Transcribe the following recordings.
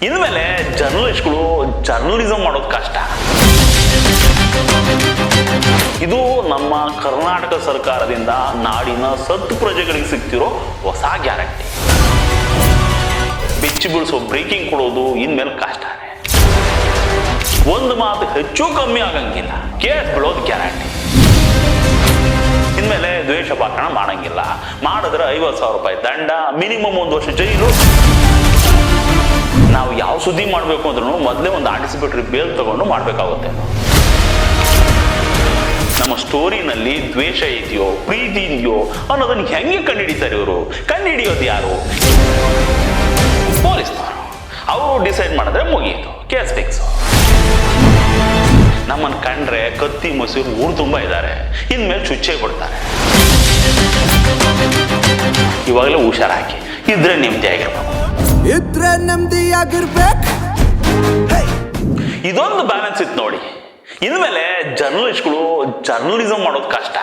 ಇನ್ಮೇಲೆ ಜರ್ನಲಿಸ್ಟ್ಗಳು ಜರ್ನಲಿಸಂ ಮಾಡೋದು ಕಷ್ಟ. ಇದು ನಮ್ಮ ಕರ್ನಾಟಕ ಸರ್ಕಾರದಿಂದ ನಾಡಿನ ಸತ್ತು ಪ್ರಜೆಗಳಿಗೆ ಸಿಗ್ತಿರೋ ಹೊಸ ಗ್ಯಾರಂಟಿ. ಬೆಚ್ಚಿ ಬೀಳಿಸೋ ಬ್ರೇಕಿಂಗ್ ಕೊಡೋದು ಇನ್ಮೇಲೆ ಕಷ್ಟನೇ. ಒಂದು ಮಾತು ಹೆಚ್ಚು ಕಮ್ಮಿ ಆಗಂಗಿಲ್ಲ, ಕೇಸ್ ಬಿಡೋದು ಗ್ಯಾರಂಟಿ. ಇನ್ಮೇಲೆ ದ್ವೇಷ ಭಾಷಣ ಮಾಡಂಗಿಲ್ಲ, ಮಾಡಿದ್ರೆ 50,000 ರೂಪಾಯಿ ದಂಡ, ಮಿನಿಮಮ್ 1 ವರ್ಷ ಜೈಲು. ನಾವು ಯಾವ ಸುದ್ದಿ ಮಾಡಬೇಕು ಅಂದ್ರೂ ಮೊದಲೇ ಒಂದು ಆಂಟಿಸಿಪೇಟರಿ ಬೇಲ್ ತಗೊಂಡು ಮಾಡಬೇಕಾಗುತ್ತೆ. ನಮ್ಮ ಸ್ಟೋರಿನಲ್ಲಿ ದ್ವೇಷ ಇದೆಯೋ ಪ್ರೀತಿ ಇದೆಯೋ ಅನ್ನೋದನ್ನ ಹೆಂಗೆ ಕಂಡುಹಿಡಿತಾರೆ ಇವರು? ಕಂಡುಹಿಡಿಯೋದು ಯಾರು? ಪೊಲೀಸ್ನವರು. ಅವರು ಡಿಸೈಡ್ ಮಾಡಿದ್ರೆ ಮುಗಿಯಿತು, ಕೇಸ್ ಫಿಕ್ಸ್. ನಮ್ಮನ್ನು ಕಂಡ್ರೆ ಕತ್ತಿ ಮಸೂರು ಊರು ತುಂಬ ಇದ್ದಾರೆ, ಇನ್ಮೇಲೆ ಚುಚ್ಚೆ ಕೊಡ್ತಾರೆ. ಇವಾಗಲೇ ಹುಷಾರಾಕಿ, ಇದ್ರೆ ನೆಮ್ಮದಿ ಆಗಿರ್ಬೇಕು. ಇದೊಂದು ಬ್ಯಾಲೆನ್ಸ್ ಇತ್ತು ನೋಡಿ. ಇನ್ಮೇಲೆ ಜರ್ನಲಿಸ್ಟ್ಗಳು ಜರ್ನಲಿಸಂ ಮಾಡೋದು ಕಷ್ಟ,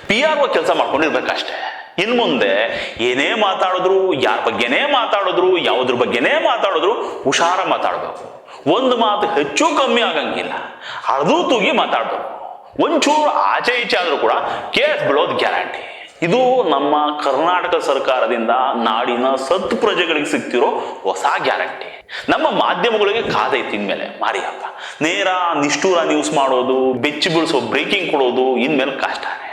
PRO ಕೆಲಸ ಮಾಡ್ಕೊಂಡಿರ್ಬೇಕಷ್ಟೇ. ಇನ್ ಮುಂದೆ ಏನೇ ಮಾತಾಡಿದ್ರು, ಯಾರ ಬಗ್ಗೆನೇ ಮಾತಾಡಿದ್ರು, ಯಾವುದ್ರ ಬಗ್ಗೆನೇ ಮಾತಾಡಿದ್ರು ಹುಷಾರ ಮಾತಾಡಬೇಕು. ಒಂದು ಮಾತು ಹೆಚ್ಚು ಕಮ್ಮಿ ಆಗಂಗಿಲ್ಲ, ಅರ್ಧೂ ತೂಗಿ ಮಾತಾಡ್ಬೇಕು. ಒಂಚೂರು ಆಚೆ ಈಚೆ ಆದ್ರೂ ಕೂಡ ಕೇಸ್ ಬಿಡೋದು ಗ್ಯಾರಂಟಿ. ಇದು ನಮ್ಮ ಕರ್ನಾಟಕ ಸರ್ಕಾರದಿಂದ ನಾಡಿನ ಸತ್ತು ಪ್ರಜೆಗಳಿಗೆ ಸಿಗ್ತಿರೋ ಹೊಸ ಗ್ಯಾರಂಟಿ. ನಮ್ಮ ಮಾಧ್ಯಮಗಳಿಗೆ ಕಾದೈತಿ ಇನ್ಮೇಲೆ ಮಾರಿ ಹಬ್ಬ. ನೇರ ನಿಷ್ಠೂರ ನ್ಯೂಸ್ ಮಾಡೋದು, ಬೆಚ್ಚಿ ಬೀಳಿಸೋ ಬ್ರೇಕಿಂಗ್ ಕೊಡೋದು ಇನ್ಮೇಲೆ ಕಷ್ಟನೇ.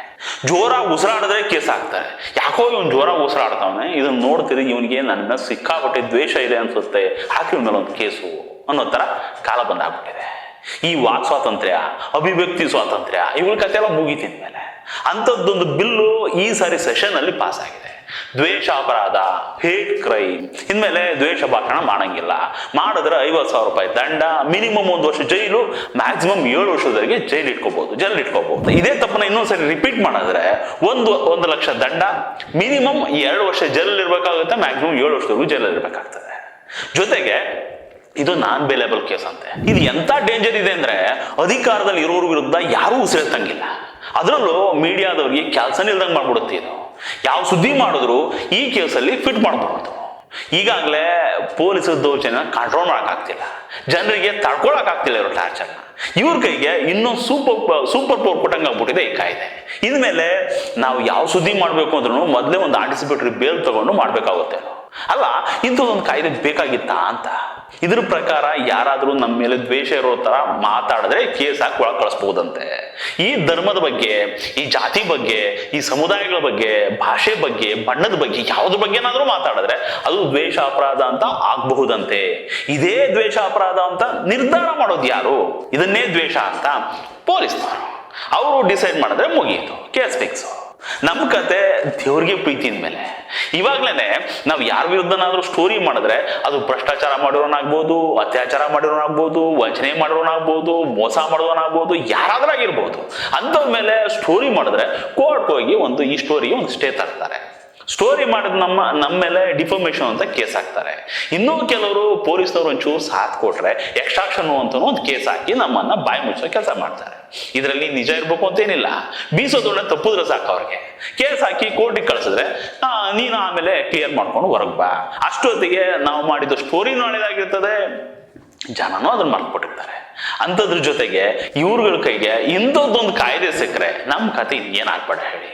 ಜೋರಾಗಿ ಉಸಿರಾಡಿದ್ರೆ ಕೇಸ್ ಹಾಕ್ತಾರೆ. ಯಾಕೋ ಇವನು ಜೋರಾಗಿ ಉಸಿರಾಡ್ತಾವನೆ, ಇದನ್ನ ನೋಡ್ತೀರಿ ಇವನಿಗೆ ನನ್ನ ಸಿಕ್ಕಾಪಟ್ಟೆ ದ್ವೇಷ ಇದೆ ಅನ್ಸುತ್ತೆ, ಹಾಕಿ ಮೇಲೆ ಒಂದು ಕೇಸು ಅನ್ನೋ ತರ ಕಾಲ ಬಂದಾಗ್ಬಿಟ್ಟಿದೆ. ಈ ವಾಕ್ ಸ್ವಾತಂತ್ರ್ಯ, ಅಭಿವ್ಯಕ್ತಿ ಸ್ವಾತಂತ್ರ್ಯ ಇವುಗಳ ಕಥೆ ಎಲ್ಲ ಮುಗಿತಿದ ಮೇಲೆ ಅಂಥದ್ದೊಂದು ಬಿಲ್ಲು ಈ ಸಾರಿ ಸೆಷನ್ ಅಲ್ಲಿ ಪಾಸ್ ಆಗಿದೆ. ದ್ವೇಷ ಅಪರಾಧ, ಹೇಟ್ ಕ್ರೈಮ್. ಇನ್ಮೇಲೆ ದ್ವೇಷ ಭಾಷಣ ಮಾಡಂಗಿಲ್ಲ, ಮಾಡಿದ್ರೆ 50,000 ರೂಪಾಯಿ ದಂಡ, ಮಿನಿಮಮ್ 1 ವರ್ಷ ಜೈಲು, ಮ್ಯಾಕ್ಸಿಮಮ್ 7 ವರ್ಷದವರೆಗೆ ಜೈಲ್ ಇಟ್ಕೋಬಹುದು. ಇದೇ ತಪ್ಪನ್ನ ಇನ್ನೊಂದ್ಸರಿ ರಿಪೀಟ್ ಮಾಡಿದ್ರೆ 1 ಲಕ್ಷ ದಂಡ, ಮಿನಿಮಮ್ 2 ವರ್ಷ ಜೈಲಲ್ಲಿ ಇರ್ಬೇಕಾಗುತ್ತೆ, ಮ್ಯಾಕ್ಸಿಮಮ್ 7 ವರ್ಷದವರೆಗೂ ಜೈಲಲ್ಲಿ ಇರ್ಬೇಕಾಗ್ತದೆ. ಜೊತೆಗೆ ಇದು ನಾನ್ ಬೇಲೇಬಲ್ ಕೇಸ್ ಅಂತೆ. ಇದು ಎಂತ ಡೇಂಜರ್ ಇದೆ ಅಂದ್ರೆ ಅಧಿಕಾರದಲ್ಲಿ ಇರೋರ ವಿರುದ್ಧ ಯಾರೂ ಉಸಿರೆತ್ತಂಗಿಲ್ಲ. ಅದರಲ್ಲೂ ಮೀಡಿಯಾದವ್ರಿಗೆ ಕೆಲಸನೇ ಇಲ್ದಂಗೆ ಮಾಡ್ಬಿಡುತ್ತೆ ಇದು. ಯಾವ ಸುದ್ದಿ ಮಾಡಿದ್ರು ಈ ಕೇಸಲ್ಲಿ ಫಿಟ್ ಮಾಡ್ಬೋದು. ಈಗಾಗಲೇ ಪೊಲೀಸರ ದೌರ್ಜನ್ಯ ಕಂಟ್ರೋಲ್ ಮಾಡೋಕ್ಕಾಗ್ತಿಲ್ಲ, ಜನರಿಗೆ ತಡ್ಕೊಳಕ್ಕಾಗ್ತಿಲ್ಲ ಇರೋ ಟಾರ್ಚರ್ನ. ಇವ್ರ ಕೈಗೆ ಇನ್ನೂ ಸೂಪರ್ ಪವರ್ ಕೊಟ್ಟಂಗೆ ಆಗ್ಬಿಟ್ಟಿದೆ ಈ ಕಾಯ್ದೆ. ಇನ್ಮೇಲೆ ನಾವು ಯಾವ ಸುದ್ದಿ ಮಾಡಬೇಕು ಅಂದ್ರೂ ಮೊದಲೇ ಒಂದು ಆಂಟಿಸಿಪೇಟರಿ ಬೇಲ್ ತಗೊಂಡು ಮಾಡಬೇಕಾಗುತ್ತೆ. ಅಲ್ಲ, ಇಂಥದ್ದೊಂದು ಕಾಯ್ದೆ ಬೇಕಾಗಿತ್ತಾ ಅಂತ. ಇದ್ರ ಪ್ರಕಾರ ಯಾರಾದ್ರೂ ನಮ್ಮ ಮೇಲೆ ದ್ವೇಷ ಇರೋ ತರ ಮಾತಾಡಿದ್ರೆ ಕೇಸ್ ಹಾಕಿ ಒಳಗೆ ಕಳಿಸ್ಬಹುದಂತೆ. ಈ ಧರ್ಮದ ಬಗ್ಗೆ, ಈ ಜಾತಿ ಬಗ್ಗೆ, ಈ ಸಮುದಾಯಗಳ ಬಗ್ಗೆ, ಭಾಷೆ ಬಗ್ಗೆ, ಬಣ್ಣದ ಬಗ್ಗೆ, ಯಾವುದ್ರ ಬಗ್ಗೆ ಏನಾದ್ರೂ ಮಾತಾಡಿದ್ರೆ ಅದು ದ್ವೇಷ ಅಪರಾಧ ಅಂತ ಆಗಬಹುದಂತೆ. ಇದೇ ದ್ವೇಷ ಅಪರಾಧ ಅಂತ ನಿರ್ಧಾರ ಮಾಡೋದು ಯಾರು? ಇದನ್ನೇ ದ್ವೇಷ ಅಂತ ಪೊಲೀಸ್ನವರು. ಅವರು ಡಿಸೈಡ್ ಮಾಡಿದ್ರೆ ಮುಗಿಯಿತು, ಕೇಸ್ ಫಿಕ್ಸ್. ನಮ್ಮ ಕತೆ ದೇವ್ರಿಗೆ ಪ್ರೀತಿಯಿಂದ ಮೇಲೆ. ಇವಾಗ್ಲೇನೆ ನಾವು ಯಾರ ವಿರುದ್ಧನಾದ್ರೂ ಸ್ಟೋರಿ ಮಾಡಿದ್ರೆ ಅದು ಭ್ರಷ್ಟಾಚಾರ ಮಾಡಿರೋನಾಗ್ಬೋದು, ಅತ್ಯಾಚಾರ ಮಾಡಿರೋನಾಗ್ಬೋದು, ವಂಚನೆ ಮಾಡಿರೋನಾಗ್ಬೋದು, ಮೋಸ ಮಾಡೋನಾಗ್ಬೋದು, ಯಾರಾದ್ರೂ ಆಗಿರ್ಬೋದು. ಅಂಥವ್ರ ಮೇಲೆ ಸ್ಟೋರಿ ಮಾಡಿದ್ರೆ ಕೋರ್ಟ್ಗೆ ಹೋಗಿ ಈ ಸ್ಟೋರಿಗೆ ಒಂದು ಸ್ಟೇ ತರ್ತಾರೆ. ಸ್ಟೋರಿ ಮಾಡಿದ ನಮ್ಮ ಮೇಲೆ ಡಿಫಾಮೇಷನ್ ಅಂತ ಕೇಸ್ ಹಾಕ್ತಾರೆ. ಇನ್ನೂ ಕೆಲವರು ಪೊಲೀಸ್ನವ್ರು ಒಂಚೂರು ಸಾಥ್ ಕೊಟ್ರೆ ಎಕ್ಸ್ಟ್ರಾಕ್ಷನ್ ಅಂತ ಒಂದು ಕೇಸ್ ಹಾಕಿ ನಮ್ಮನ್ನ ಬಾಯಿ ಮುಚ್ಚೋ ಕೆಲಸ ಮಾಡ್ತಾರೆ. ಇದರಲ್ಲಿ ನಿಜ ಇರ್ಬೇಕು ಅಂತೇನಿಲ್ಲ, ಬೀಸೋದೊಳ್ಳೆ ತಪ್ಪಿದ್ರೆ ಸಾಕು. ಅವ್ರಿಗೆ ಕೇಸ್ ಹಾಕಿ ಕೋರ್ಟಿಗೆ ಕಳ್ಸಿದ್ರೆ ನೀನು ಆಮೇಲೆ ಕ್ಲಿಯರ್ ಮಾಡ್ಕೊಂಡು ಹೊರಗೆ ಬಾ. ಅಷ್ಟೊತ್ತಿಗೆ ನಾವು ಮಾಡಿದ ಸ್ಟೋರಿನೂ ಹಳೇದಾಗಿರ್ತದೆ, ಜನನೂ ಅದನ್ನ ಮರ್ತ್ಬಿಟ್ಟಿರ್ತಾರೆ. ಅಂಥದ್ರ ಜೊತೆಗೆ ಇವ್ರಗಳ ಕೈಗೆ ಇಂಥದ್ದೊಂದು ಕಾಯ್ದೆ ಸಿಕ್ಕರೆ ನಮ್ಮ ಕತೆ ಏನಾಗ್ಬೇಡ ಹೇಳಿ.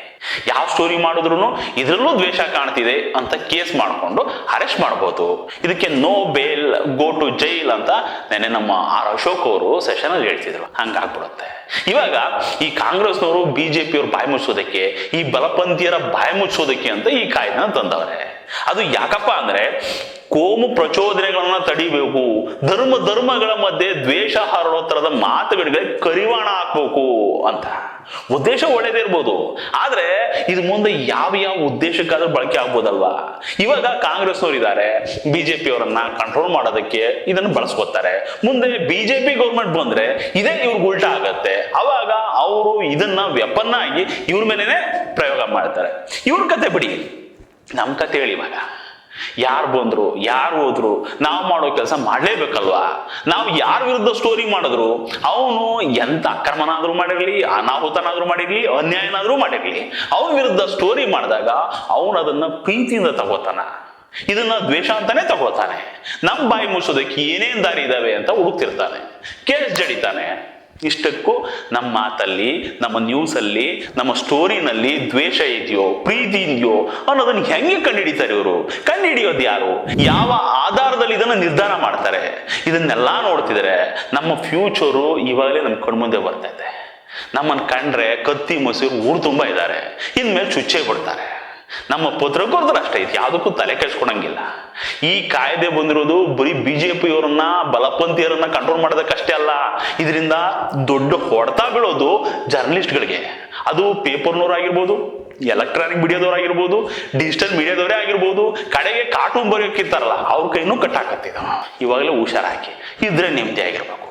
ಯಾವ ಸ್ಟೋರಿ ಮಾಡಿದ್ರು ಇದರಲ್ಲೂ ದ್ವೇಷ ಕಾಣ್ತಿದೆ ಅಂತ ಕೇಸ್ ಮಾಡಿಕೊಂಡು ಅರೆಸ್ಟ್ ಮಾಡ್ಬೋದು. ಇದಕ್ಕೆ no bail, go to jail ಅಂತ ನೆನ್ನೆ ನಮ್ಮ ಅಶೋಕ್ ಅವರು ಸೆಷನ್ ಅಲ್ಲಿ ಹೇಳ್ತಿದ್ರು. ಹಂಗಾಗ್ಬಿಡುತ್ತೆ. ಇವಾಗ ಈ ಕಾಂಗ್ರೆಸ್ನವರು BJP ಅವ್ರು ಬಾಯಿ ಮುಚ್ಚೋದಕ್ಕೆ, ಈ ಬಲಪಂಥೀಯರ ಬಾಯಿ ಮುಚ್ಚೋದಕ್ಕೆ ಅಂತ ಈ ಕಾಯ್ದೆನ ತಂದವ್ರೆ. ಅದು ಯಾಕಪ್ಪ ಅಂದ್ರೆ ಕೋಮು ಪ್ರಚೋದನೆಗಳನ್ನ ತಡಿಬೇಕು, ಧರ್ಮಗಳ ಮಧ್ಯೆ ದ್ವೇಷ ಹರಡೋ ತರದ ಮಾತುಗಳಿಗೆ ಕರಿವಾಣ ಹಾಕ್ಬೇಕು ಅಂತ. ಉದ್ದೇಶ ಒಳ್ಳೇದೇ ಇರ್ಬೋದು, ಆದ್ರೆ ಇದು ಮುಂದೆ ಯಾವ ಉದ್ದೇಶಕ್ಕಾದ್ರೂ ಬಳಕೆ ಆಗ್ಬೋದಲ್ವಾ? ಇವಾಗ ಕಾಂಗ್ರೆಸ್ನವ್ರು ಇದ್ದಾರೆ, BJP ಅವರನ್ನ ಕಂಟ್ರೋಲ್ ಮಾಡೋದಕ್ಕೆ ಇದನ್ನು ಬಳಸ್ಕೊತಾರೆ. ಮುಂದೆ BJP ಗೌರ್ಮೆಂಟ್ ಬಂದ್ರೆ ಇದೇ ಇವ್ರಿಗೆ ಉಲ್ಟಾ ಆಗತ್ತೆ. ಅವಾಗ ಅವರು ಇದನ್ನ ವೆಪನ್ ಆಗಿ ಇವ್ರ ಮೇಲೆನೆ ಪ್ರಯೋಗ ಮಾಡ್ತಾರೆ. ಇವ್ರ ಕತೆ ಬಿಡಿ, ನಮ್ಮ ಕತೆ ಹೇಳಿ. ಇವಾಗ ಯಾರು ಬಂದ್ರು, ಯಾರು ಹೋದ್ರು, ನಾವು ಮಾಡೋ ಕೆಲಸ ಮಾಡ್ಲೇಬೇಕಲ್ವಾ? ನಾವು ಯಾರ ವಿರುದ್ಧ ಸ್ಟೋರಿ ಮಾಡಿದ್ರು, ಅವನು ಎಂತ ಅಕ್ರಮನಾದ್ರೂ ಮಾಡಿರ್ಲಿ, ಅನಾಹುತನಾದ್ರೂ ಮಾಡಿರ್ಲಿ, ಅನ್ಯಾಯನಾದ್ರೂ ಮಾಡಿರ್ಲಿ, ಅವನ ವಿರುದ್ಧ ಸ್ಟೋರಿ ಮಾಡಿದಾಗ ಅವನು ಅದನ್ನ ಪ್ರೀತಿಯಿಂದ ತಗೋತಾನ. ಇದನ್ನ ದ್ವೇಷ ಅಂತಾನೆ ತಗೊಳ್ತಾನೆ. ನಮ್ಮ ಬಾಯಿ ಮುಚ್ಚೋದಕ್ಕೆ ಏನೇನ್ ದಾರಿ ಇದಾವೆ ಅಂತ ಹುಡುಕ್ತಿರ್ತಾನೆ, ಕೇಸ್ ಜಡಿತಾನೆ. ಇಷ್ಟಕ್ಕೂ ನಮ್ಮ ಮಾತಲ್ಲಿ, ನಮ್ಮ ನ್ಯೂಸಲ್ಲಿ, ನಮ್ಮ ಸ್ಟೋರಿನಲ್ಲಿ ದ್ವೇಷ ಇದೆಯೋ ಪ್ರೀತಿ ಇದೆಯೋ ಅನ್ನೋದನ್ನ ಹೆಂಗೆ ಕಂಡುಹಿಡಿತಾರೆ ಇವರು? ಕಂಡುಹಿಡಿಯೋದು ಯಾರು? ಯಾವ ಆಧಾರದಲ್ಲಿ ಇದನ್ನ ನಿರ್ಧಾರ ಮಾಡ್ತಾರೆ? ಇದನ್ನೆಲ್ಲ ನೋಡ್ತಿದ್ರೆ ನಮ್ಮ ಫ್ಯೂಚರು ಇವಾಗಲೇ ನಮ್ಮ ಕಣ್ಮುಂದೆ ಬರ್ತಾ ಇದೆ. ನಮ್ಮನ್ನು ಕಂಡ್ರೆ ಕತ್ತಿ ಮೊಸರು ಊರು ತುಂಬ ಇದ್ದಾರೆ, ಇನ್ಮೇಲೆ ಚುಚ್ಚೇ ಬಿಡ್ತಾರೆ. ನಮ್ಮ ಪತ್ರಕರ್ತರು ಅಷ್ಟೇ, ಇದು ಯಾವುದಕ್ಕೂ ತಲೆ ಕೆಡಿಸ್ಕೊಳಂಗಿಲ್ಲ. ಈ ಕಾಯ್ದೆ ಬಂದಿರೋದು ಬರೀ ಬಿಜೆಪಿಯವರನ್ನ ಬಲಪಂಥೀಯರನ್ನ ಕಂಟ್ರೋಲ್ ಮಾಡೋದಕ್ಕಷ್ಟೇ ಅಲ್ಲ, ಇದರಿಂದ ದೊಡ್ಡ ಹೊಡೆತ ಬೀಳೋದು ಜರ್ನಲಿಸ್ಟ್ಗಳಿಗೆ. ಅದು ಪೇಪರ್ನವರಾಗಿರ್ಬೋದು, ಎಲೆಕ್ಟ್ರಾನಿಕ್ ಮೀಡಿಯಾದವರಾಗಿರ್ಬೋದು, ಡಿಜಿಟಲ್ ಮೀಡಿಯಾದವರೇ ಆಗಿರ್ಬೋದು, ಕಡೆಗೆ ಕಾರ್ಟೂನ್ ಬರೆಯೋಕ್ಕಿರ್ತಾರಲ್ಲ ಅವ್ರ ಕೈನೂ ಕಟ್ಟಾಕತ್ತಿದ. ಇವಾಗಲೇ ಹುಷಾರಾಕಿ ಇದ್ರೆ ನೆಮ್ಮದಿ ಆಗಿರ್ಬೇಕು.